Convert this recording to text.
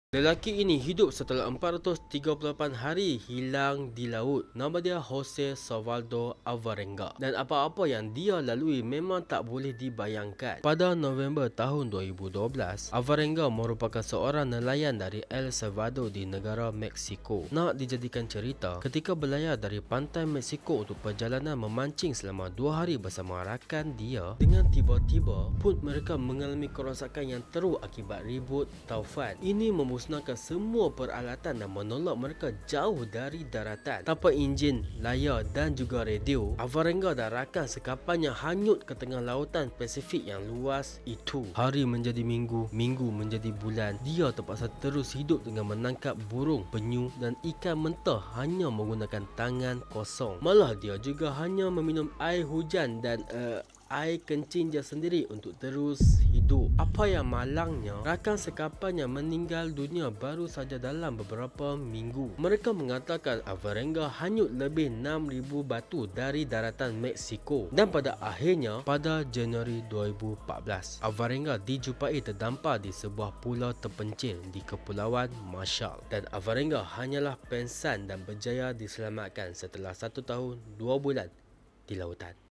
Lelaki ini hidup setelah 438 hari hilang di laut. Nama dia Jose Salvador Alvarenga. Dan apa-apa yang dia lalui memang tak boleh dibayangkan. Pada November tahun 2012, Alvarenga merupakan seorang nelayan dari El Salvador di negara Mexico. Nak dijadikan cerita, ketika berlayar dari pantai Mexico untuk perjalanan memancing selama 2 hari bersama rakan dia, dengan tiba-tiba pun mereka mengalami kerosakan yang teruk akibat ribut taufan. Ini memusnahkan semua peralatan dan menolak mereka jauh dari daratan. Tanpa enjin, layar dan juga radio, Alvarenga dan rakan sekapannya hanyut ke tengah lautan Pasifik yang luas itu. Hari menjadi minggu, minggu menjadi bulan. Dia terpaksa terus hidup dengan menangkap burung, penyu dan ikan mentah hanya menggunakan tangan kosong. Malah dia juga hanya meminum air hujan dan air kencing dia sendiri untuk terus hidup. Apa yang malangnya, rakan sekapannya meninggal dunia baru saja dalam beberapa minggu. Mereka mengatakan Alvarenga hanyut lebih 6,000 batu dari daratan Mexico. Dan pada akhirnya, pada Januari 2014, Alvarenga dijumpai terdampar di sebuah pulau terpencil di Kepulauan Marshall. Dan Alvarenga hanyalah pengsan dan berjaya diselamatkan setelah 1 tahun 2 bulan di lautan.